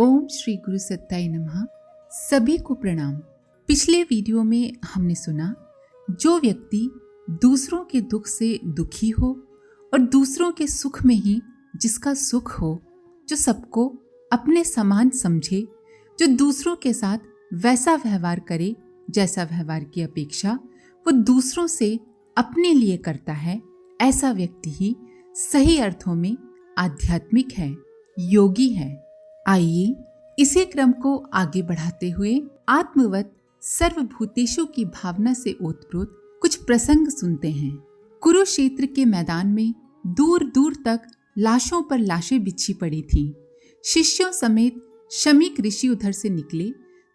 ओम श्री गुरु सत्ताय नमः। सभी को प्रणाम। पिछले वीडियो में हमने सुना, जो व्यक्ति दूसरों के दुख से दुखी हो और दूसरों के सुख में ही जिसका सुख हो, जो सबको अपने समान समझे, जो दूसरों के साथ वैसा व्यवहार करे जैसा व्यवहार की अपेक्षा वो दूसरों से अपने लिए करता है, ऐसा व्यक्ति ही सही अर्थों में आध्यात्मिक है, योगी है। आइए इसी क्रम को आगे बढ़ाते हुए आत्मवत सर्वभूतेषु की भावना से ओतप्रोत कुछ प्रसंग सुनते हैं। कुरुक्षेत्र के मैदान में दूर दूर तक लाशों पर लाशें बिछी पड़ी थीं। शिष्यों समेत शमीक ऋषि उधर से निकले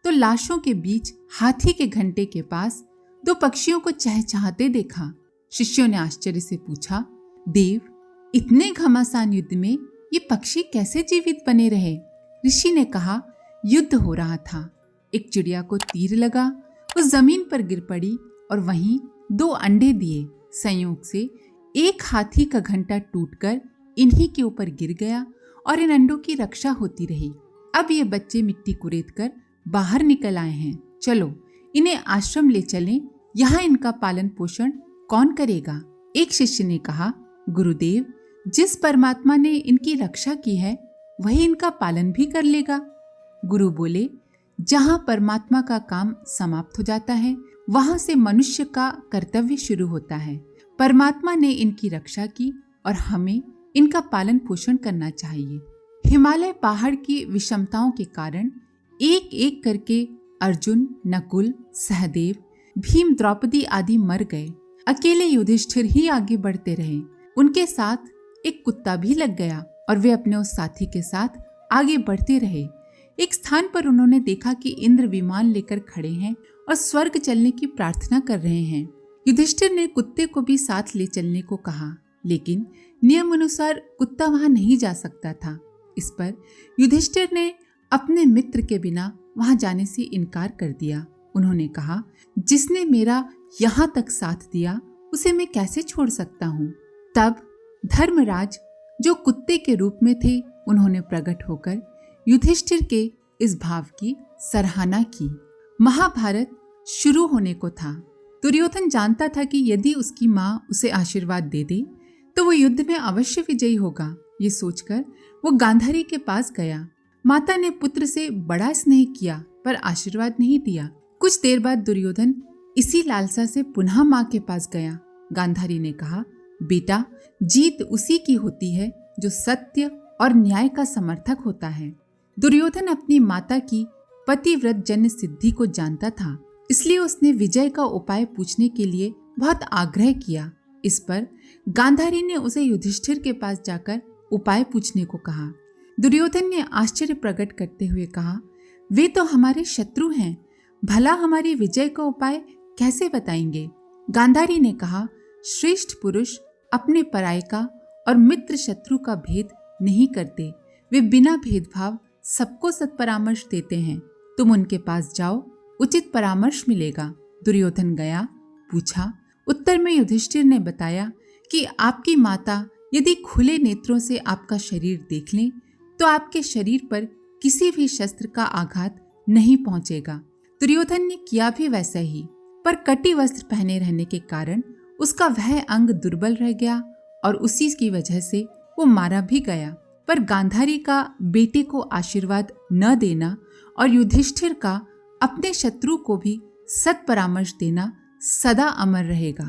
तो लाशों के बीच हाथी के घंटे के पास दो पक्षियों को चहचहाते देखा। शिष्यों ने आश्चर्य से पूछा, देव, इतने घमासान युद्ध में ये पक्षी कैसे जीवित बने रहे? ऋषि ने कहा, युद्ध हो रहा था। एक चिड़िया को तीर लगा, वो जमीन पर गिर पड़ी और वहीं दो अंडे दिए। संयोग से एक हाथी का घंटा टूटकर इन्हीं के ऊपर गिर गया और इन अंडों की रक्षा होती रही। अब ये बच्चे मिट्टी कुरेद कर बाहर निकल आए हैं। चलो इन्हें आश्रम ले चलें, यहाँ इनका पालन पोषण कौन करेगा? एक शिष्य ने कहा, गुरुदेव, जिस परमात्मा ने इनकी रक्षा की है वही इनका पालन भी कर लेगा। गुरु बोले, जहाँ परमात्मा का काम समाप्त हो जाता है वहां से मनुष्य का कर्तव्य शुरू होता है। परमात्मा ने इनकी रक्षा की और हमें इनका पालन पोषण करना चाहिए। हिमालय पहाड़ की विषमताओं के कारण एक एक करके अर्जुन, नकुल, सहदेव, भीम, द्रौपदी आदि मर गए। अकेले युधिष्ठिर ही आगे बढ़ते रहे। उनके साथ एक कुत्ता भी लग गया और वे अपने उस साथी के साथ आगे बढ़ते रहे। एक स्थान पर उन्होंने देखा कि इंद्र विमान लेकर खड़े हैं और स्वर्ग चलने की प्रार्थना कर रहे हैं। युधिष्ठिर ने कुत्ते को भी साथ ले चलने को कहा, लेकिन नियम अनुसार कुत्ता वहां नहीं जा सकता था। इस पर युधिष्ठिर ने अपने मित्र के बिना वहां जाने से इनकार कर दिया। उन्होंने कहा, जिसने मेरा यहाँ तक साथ दिया उसे मैं कैसे छोड़ सकता हूँ? तब धर्मराज, जो कुत्ते के रूप में थे, उन्होंने प्रकट होकर युधिष्ठिर के इस भाव की सराहना की। महाभारत शुरू होने को था। दुर्योधन जानता था कि यदि उसकी माँ उसे आशीर्वाद दे दे तो वो युद्ध में अवश्य विजयी होगा। ये सोचकर वो गांधारी के पास गया। माता ने पुत्र से बड़ा स्नेह किया पर आशीर्वाद नहीं दिया। कुछ देर बाद दुर्योधन इसी लालसा से पुनः माँ के पास गया। गांधारी ने कहा, बेटा, जीत उसी की होती है जो सत्य और न्याय का समर्थक होता है। दुर्योधन अपनी माता की पतिव्रत जन्य सिद्धि को जानता था, इसलिए उसने विजय का उपाय पूछने के लिए बहुत आग्रह किया। इस पर गांधारी ने उसे युधिष्ठिर के पास जाकर उपाय पूछने को कहा। दुर्योधन ने आश्चर्य प्रकट करते हुए कहा, वे तो हमारे शत्रु हैं, भला हमारी विजय का उपाय कैसे बताएंगे? गांधारी ने कहा, श्रेष्ठ पुरुष अपने पराये का और मित्र शत्रु का भेद नहीं करते। वे बिना भेदभाव सबको सत्परामर्श देते हैं। तुम उनके पास जाओ, उचित परामर्श मिलेगा। दुर्योधन गया, पूछा। उत्तर में युधिष्ठिर ने बताया कि आपकी माता यदि खुले नेत्रों से आपका शरीर देख लें तो आपके शरीर पर किसी भी शस्त्र का आघात नहीं पहुंचेगा। दुर्योधन ने किया भी वैसा ही, पर कटी वस्त्र पहने रहने के कारण उसका वह अंग दुर्बल रह गया और उसी की वजह से वो मारा भी गया। पर गांधारी का बेटे को आशीर्वाद न देना और युधिष्ठिर का अपने शत्रु को भी सत्परामर्श देना सदा अमर रहेगा।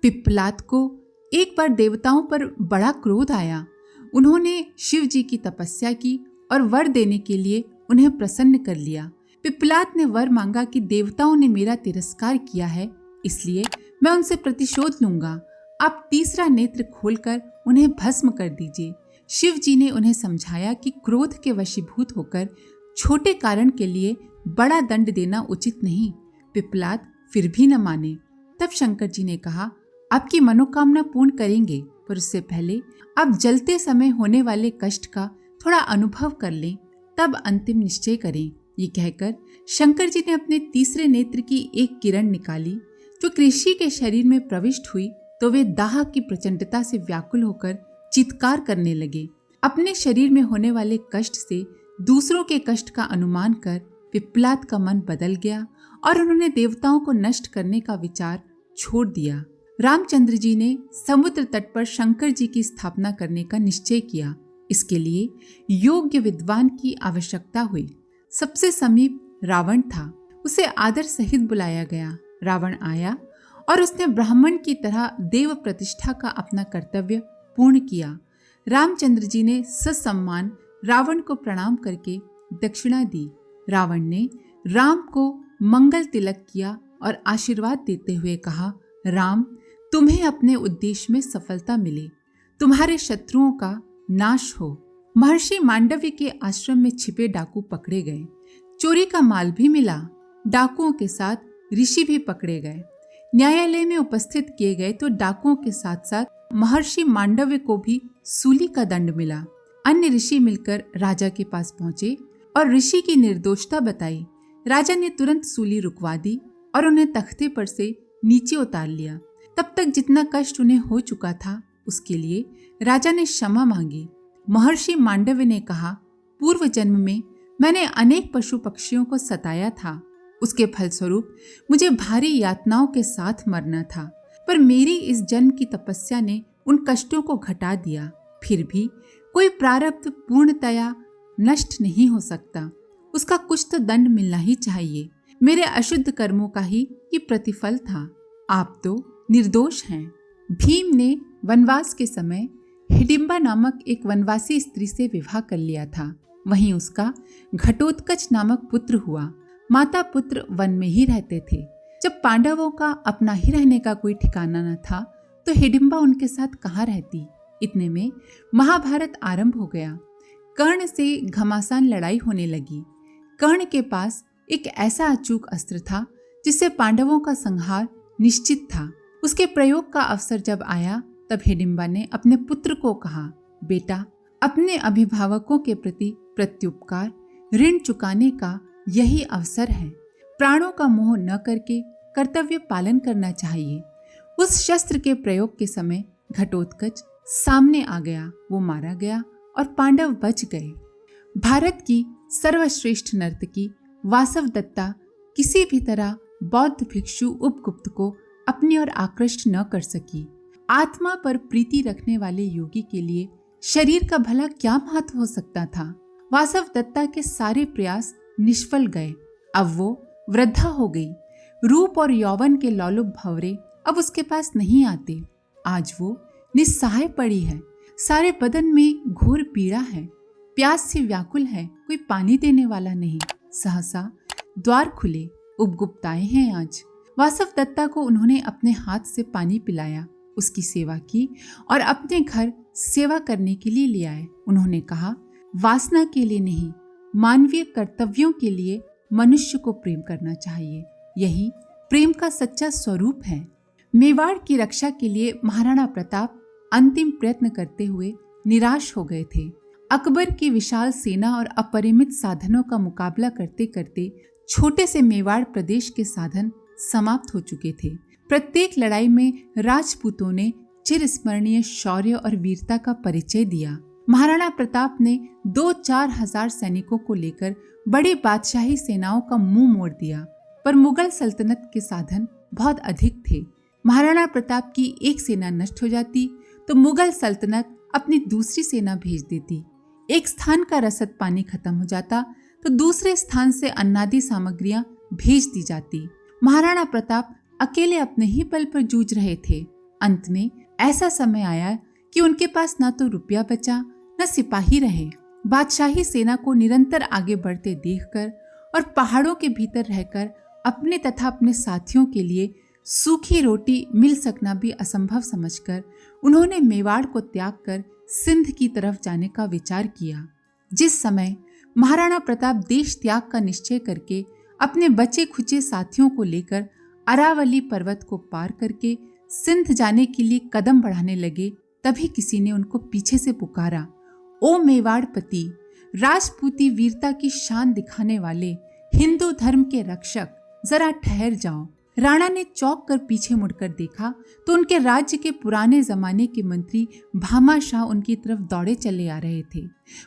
पिप्पलाद को एक बार देवताओं पर बड़ा क्रोध आया। उन्होंने शिव जी की तपस्या की और वर देने के लिए उन्हें प्रसन्न कर लिया। पिप्पलाद ने वर मांगा कि देवताओं ने मेरा तिरस्कार किया है, इसलिए मैं उनसे प्रतिशोध लूंगा। आप तीसरा नेत्र खोलकर उन्हें भस्म कर दीजिए। शिव जी ने उन्हें समझाया कि क्रोध के वशीभूत होकर छोटे कारण के लिए बड़ा दंड देना उचित नहीं। पिप्पलाद फिर भी न माने। तब शंकर जी ने कहा, आपकी मनोकामना पूर्ण करेंगे, पर उससे पहले आप जलते समय होने वाले कष्ट का थोड़ा अनुभव कर लें, तब अंतिम निश्चय करें। ये कहकर शंकर जी ने अपने तीसरे नेत्र की एक किरण निकाली जो कृषि के शरीर में प्रविष्ट हुई तो वे दाह की प्रचंडता से व्याकुल होकर चित्कार करने लगे। अपने शरीर में होने वाले कष्ट से दूसरों के कष्ट का अनुमान कर पिप्पलाद का मन बदल गया और उन्होंने देवताओं को नष्ट करने का विचार छोड़ दिया। रामचंद्र जी ने समुद्र तट पर शंकर जी की स्थापना करने का निश्चय किया। इसके लिए योग्य विद्वान की आवश्यकता हुई। सबसे समीप रावण था, उसे आदर सहित बुलाया गया। रावण आया और उसने ब्राह्मण की तरह देव प्रतिष्ठा का अपना कर्तव्य पूर्ण किया। रामचंद्र जी ने ससम्मान रावण को प्रणाम करके दक्षिणा दी। रावण ने राम को मंगल तिलक किया और आशीर्वाद देते हुए कहा, राम, तुम्हें अपने उद्देश्य में सफलता मिले, तुम्हारे शत्रुओं का नाश हो। महर्षि मांडव्य के आश्रम में छिपे डाकू पकड़े गए। चोरी का माल भी मिला। डाकुओं के साथ ऋषि भी पकड़े गए। न्यायालय में उपस्थित किए गए तो डाकुओं के साथ साथ महर्षि मांडव्य को भी सूली का दंड मिला। अन्य ऋषि मिलकर राजा के पास पहुंचे और ऋषि की निर्दोषता बताई। राजा ने तुरंत सूली रुकवा दी और उन्हें तख्ते पर से नीचे उतार लिया। तब तक जितना कष्ट उन्हें हो चुका था उसके लिए राजा ने क्षमा मांगी। महर्षि मांडव्य ने कहा, पूर्व जन्म में मैंने अनेक पशु पक्षियों को सताया था। उसके फलस्वरूप मुझे भारी यातनाओं के साथ मरना था, पर मेरी इस जन्म की तपस्या ने उन कष्टों को घटा दिया। फिर भी कोई प्रारब्ध पूर्णतया नष्ट नहीं हो सकता, उसका कुछ तो दंड मिलना ही चाहिए। मेरे अशुद्ध कर्मों का ही ये प्रतिफल था। आप तो निर्दोष हैं। भीम ने वनवास के समय हिडिंबा नामक एक वनवासी स्त्री से विवाह कर लिया था। वहीं उसका घटोत्कच नामक पुत्र हुआ। माता पुत्र वन में ही रहते थे। जब पांडवों का अपना ही रहने का कोई ठिकाना न था तो हिडिंबा उनके साथ कहाँ रहती। इतने में महाभारत आरंभ हो गया। कर्ण से घमासान लड़ाई होने लगी। कर्ण के पास एक ऐसा अचूक अस्त्र था जिससे पांडवों का संहार निश्चित था। उसके प्रयोग का अवसर जब आया तब हिडिंबा ने अपने पुत्र को कहा, बेटा, अपने अभिभावकों के प्रति प्रत्युपकार ऋण चुकाने का यही अवसर है। प्राणों का मोह न करके कर्तव्य पालन करना चाहिए। उस शस्त्र के प्रयोग के समय घटोत्कच सामने आ गया। वो मारा गया और पांडव बच गए। भारत की सर्वश्रेष्ठ नर्तकी वासवदत्ता किसी भी तरह बौद्ध भिक्षु उपगुप्त को अपनी ओर आकृष्ट न कर सकी। आत्मा पर प्रीति रखने वाले योगी के लिए शरीर का भला क्या महत्व हो सकता था। वासवदत्ता के सारे प्रयास निष्फल गए। अब वो वृद्धा हो गई। रूप और यौवन के लोलुप भंवरे अब उसके पास नहीं आते। आज वो निस्सहाय पड़ी है। सारे बदन में घोर पीड़ा है। प्यास से व्याकुल है, कोई पानी देने वाला नहीं। सहसा द्वार खुले। उपगुप्त आए हैं आज। वासवदत्ता को उन्होंने अपने हाथ से पानी पिलाया, उसकी सेवा की और अपने घर सेवा करने के लिए ले आए। उन्होंने कहा, वासना के लिए नहीं, मानवीय कर्तव्यों के लिए मनुष्य को प्रेम करना चाहिए। यही प्रेम का सच्चा स्वरूप है। मेवाड़ की रक्षा के लिए महाराणा प्रताप अंतिम प्रयत्न करते हुए निराश हो गए थे। अकबर की विशाल सेना और अपरिमित साधनों का मुकाबला करते करते छोटे से मेवाड़ प्रदेश के साधन समाप्त हो चुके थे। प्रत्येक लड़ाई में राजपूतों ने चिरस्मरणीय शौर्य और वीरता का परिचय दिया। महाराणा प्रताप ने 2-4 हजार सैनिकों को लेकर बड़ी बादशाही सेनाओं का मुंह मोड़ दिया, पर मुगल सल्तनत के साधन बहुत अधिक थे। महाराणा प्रताप की एक सेना नष्ट हो जाती तो मुगल सल्तनत अपनी दूसरी सेना भेज देती। एक स्थान का रसद पानी खत्म हो जाता तो दूसरे स्थान से अन्नादि सामग्रियां भेज दी जाती। महाराणा प्रताप अकेले अपने ही बल पर जूझ रहे थे। अंत में ऐसा समय आया कि उनके पास न तो रुपया बचा न सिपाही रहे। बादशाही सेना को निरंतर आगे बढ़ते देखकर और पहाड़ों के भीतर रहकर अपने तथा अपने साथियों के लिए सूखी रोटी मिल सकना भी असंभव समझकर उन्होंने मेवाड़ को त्याग कर सिंध की तरफ जाने का विचार किया। जिस समय महाराणा प्रताप देश त्याग का निश्चय करके अपने बचे खुचे साथियों को लेकर अरावली पर्वत को पार करके सिंध जाने के लिए कदम बढ़ाने लगे, तभी किसी ने उनको पीछे से पुकारा, ओ मेवाड़पति, राजपूती वीरता की शान दिखाने वाले हिंदू धर्म के रक्षक, जरा ठहर जाओ। राणा ने चौंक कर पीछे मुड़कर देखा तो उनके राज्य के पुराने जमाने के मंत्री भामाशाह उनकी तरफ दौड़े चले आ रहे थे।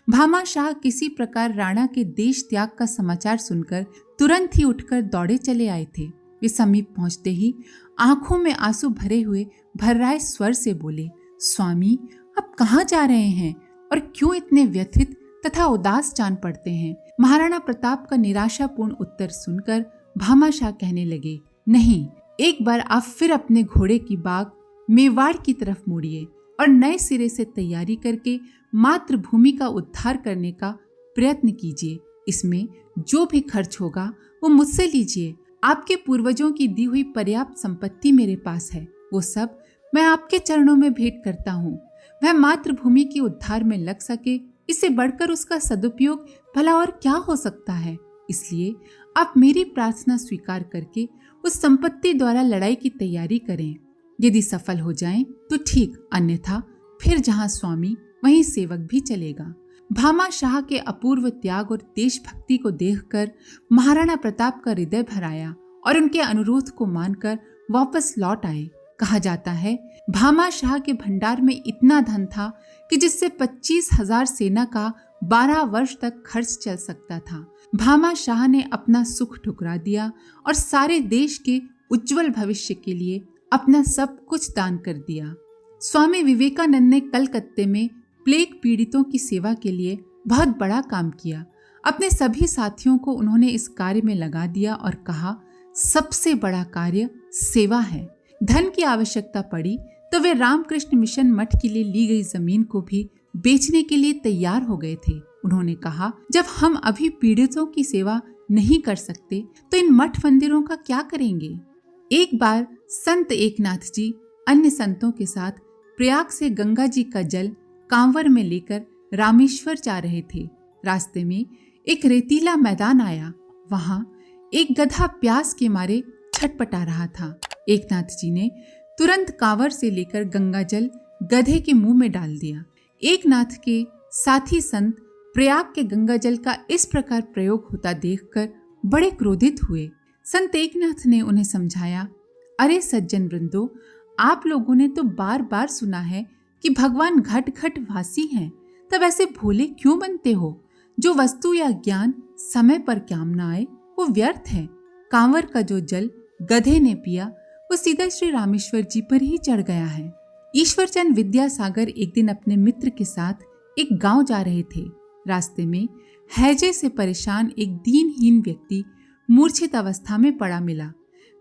भामाशाह किसी प्रकार राणा के देश त्याग का समाचार सुनकर तुरंत ही उठकर दौड़े चले आए थे। वे समीप पहुंचते ही आंखों में आंसू भरे हुए भर्राए स्वर से बोले, स्वामी, आप कहाँ जा रहे हैं और क्यों इतने व्यथित तथा उदास जान पड़ते हैं? महाराणा प्रताप का निराशापूर्ण उत्तर सुनकर भामाशाह कहने लगे, नहीं, एक बार आप फिर अपने घोड़े की बाग मेवाड़ की तरफ मुड़िए और नए सिरे से तैयारी करके मातृभूमि का उद्धार करने का प्रयत्न कीजिए। इसमें जो भी खर्च होगा वो मुझसे लीजिए। आपके पूर्वजों की दी हुई पर्याप्त संपत्ति मेरे पास है, वो सब मैं आपके चरणों में भेंट करता हूँ। वह मातृभूमि के उद्धार में लग सके, इससे बढ़कर उसका सदुपयोग भला और क्या हो सकता है। इसलिए आप मेरी प्रार्थना स्वीकार करके उस संपत्ति द्वारा लड़ाई की तैयारी करें। यदि सफल हो जाएं तो ठीक, अन्यथा फिर जहां स्वामी वहीं सेवक भी चलेगा। भामाशाह के अपूर्व त्याग और देशभक्ति को देखकर महाराणा प्रताप का हृदय भर आया और उनके अनुरोध को मानकर वापस लौट आए। कहा जाता है भामाशाह के भंडार में इतना धन था कि जिससे 25,000 सेना का 12 वर्ष तक खर्च चल सकता था। भामाशाह ने अपना सुख ठुकरा दिया और सारे देश के उज्जवल भविष्य के लिए अपना सब कुछ दान कर दिया। स्वामी विवेकानंद ने कलकत्ते में प्लेग पीड़ितों की सेवा के लिए बहुत बड़ा काम किया। अपने सभी साथियों को उन्होंने इस कार्य में लगा दिया और कहा, सबसे बड़ा कार्य सेवा है। धन की आवश्यकता पड़ी तो वे रामकृष्ण मिशन मठ के लिए ली गई जमीन को भी बेचने के लिए तैयार हो गए थे। उन्होंने कहा, जब हम अभी पीड़ितों की सेवा नहीं कर सकते तो इन मठ मंदिरों का क्या करेंगे। एक बार संत एकनाथ जी अन्य संतों के साथ प्रयाग से गंगा जी का जल कांवर में लेकर रामेश्वर जा रहे थे। रास्ते में एक रेतीला मैदान आया। वहां एक गधा प्यास के मारे छटपटा रहा था। एकनाथ जी ने तुरंत कांवर से लेकर गंगा जल गधे के मुंह में डाल दिया। एकनाथ के साथी संत प्रयाग के गंगा जल का इस प्रकार प्रयोग होता देखकर बड़े क्रोधित हुए। संत एकनाथ ने उन्हें समझाया, अरे सज्जन वृंदो, आप लोगों ने तो बार बार सुना है कि भगवान घट घट वासी हैं, तब ऐसे भोले क्यों बनते हो? जो वस्तु या ज्ञान समय पर काम न आए वो व्यर्थ है। कांवर का जो जल गधे ने पिया वो सीधा श्री रामेश्वर जी पर ही चढ़ गया है। ईश्वरचंद विद्यासागर एक दिन अपने मित्र के साथ एक गांव जा रहे थे। रास्ते में हैजे से परेशान एक दीनहीन व्यक्ति मूर्छित अवस्था में पड़ा मिला।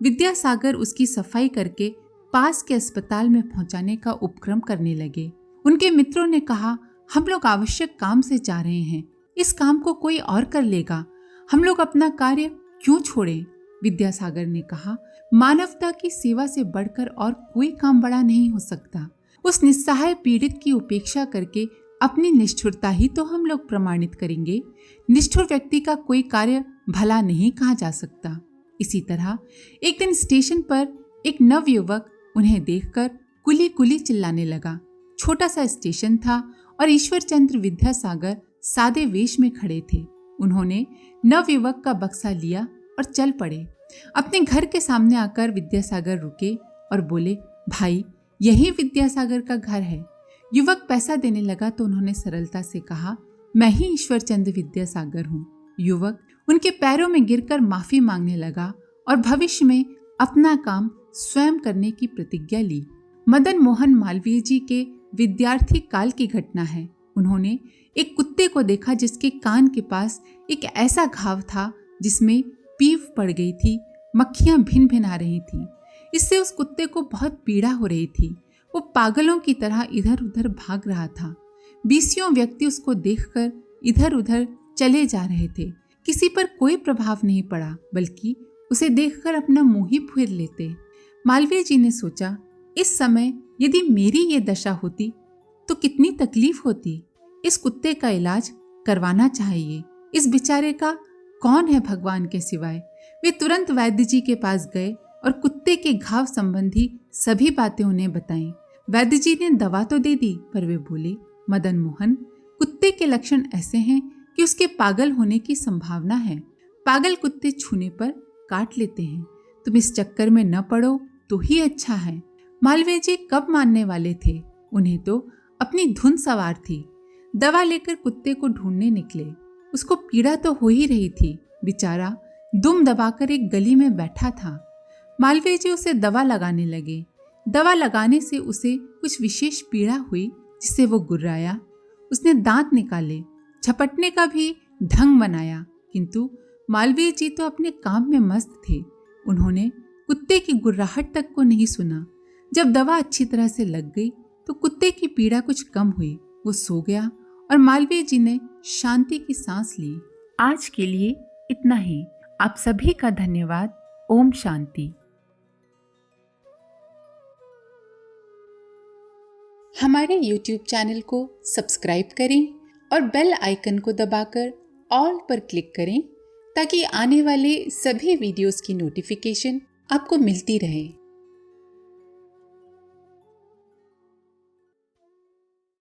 विद्यासागर उसकी सफाई करके पास के अस्पताल में पहुंचाने का उपक्रम करने लगे। उनके मित्रों ने कहा, हम लोग आवश्यक काम से जा रहे हैं, इस काम को कोई और कर लेगा, हम लोग अपना कार्य क्यों छोड़ें? विद्यासागर ने कहा, मानवता की सेवा से बढ़कर और कोई काम बड़ा नहीं हो सकता। उस निस्सहाय पीड़ित की उपेक्षा करके अपनी निष्ठुरता ही तो हम लोग प्रमाणित करेंगे। निष्ठुर व्यक्ति का कोई कार्य भला नहीं कहा जा सकता। इसी तरह एक दिन स्टेशन पर एक नवयुवक उन्हें देखकर कुली कुली चिल्लाने लगा। छोटा सा स्टेशन था और ईश्वरचंद्र विद्यासागर सादे वेश में खड़े थे। उन्होंने नवयुवक का बक्सा लिया और चल पड़े। अपने घर के सामने आकर विद्यासागर रुके और बोले, भाई, यही विद्यासागर का घर है। युवक पैसा देने लगा तो उन्होंने सरलता से कहा, मैं ही ईश्वरचंद्र विद्यासागर हूँ। युवक उनके पैरों में गिरकर माफी मांगने लगा और भविष्य में अपना काम स्वयं करने की प्रतिज्ञा ली। मदन मोहन मालवीय जी के विद्यार्थी काल की घटना है। उन्होंने एक कुत्ते को देखा जिसके कान के पास एक ऐसा घाव था जिसमें पीव पड़ गई थी, मक्खियां भिन भिन आ रही थी। इससे उस कुत्ते को बहुत पीड़ा हो रही थी। वो पागलों की तरह इधर उधर भाग रहा था। 20 व्यक्ति उसको देखकर इधर उधर चले जा रहे थे। किसी पर कोई प्रभाव नहीं पड़ा, बल्कि उसे देखकर अपना मुंह ही फेर लेते। मालवीय जी ने सोचा, इस समय यदि मेरी ये दशा होती तो कितनी तकलीफ होती। इस कुत्ते का इलाज करवाना चाहिए। इस बेचारे का कौन है भगवान के सिवाय। वे तुरंत वैद्य जी के पास गए और कुत्ते के घाव संबंधी सभी बातें उन्हें बताईं। वैद्य जी ने दवा तो दे दी, पर वे बोले, मदन मोहन, कुत्ते के लक्षण ऐसे हैं कि उसके पागल होने की संभावना है। पागल कुत्ते छूने पर काट लेते हैं। तुम इस चक्कर में न पड़ो तो ही अच्छा है। मालवीय जी कब मानने वाले थे? उन्हें तो अपनी धुन सवार थी। दवा लेकर कुत्ते को ढूंढने निकले। उसको पीड़ा तो हो ही रही थी। बेचारा दुम दबाकर एक गली में बैठा था। मालवीय जी उसे दवा लगाने लगे। दवा लगाने से उसे कुछ विशेष पीड़ा हुई जिससे वो गुर्राया। उसने दांत निकाले, झपटने का भी ढंग बनाया, किंतु मालवीय जी तो अपने काम में मस्त थे। उन्होंने कुत्ते की गुर्राहट तक को नहीं सुना। जब दवा अच्छी तरह से लग गई तो कुत्ते की पीड़ा कुछ कम हुई। वो सो गया और मालवीय जी ने शांति की सांस ली। आज के लिए इतना ही। आप सभी का धन्यवाद। ओम शांति। हमारे YouTube चैनल को सब्सक्राइब करें और बेल आइकन को दबाकर ऑल पर क्लिक करें ताकि आने वाले सभी वीडियोस की नोटिफिकेशन आपको मिलती रहे।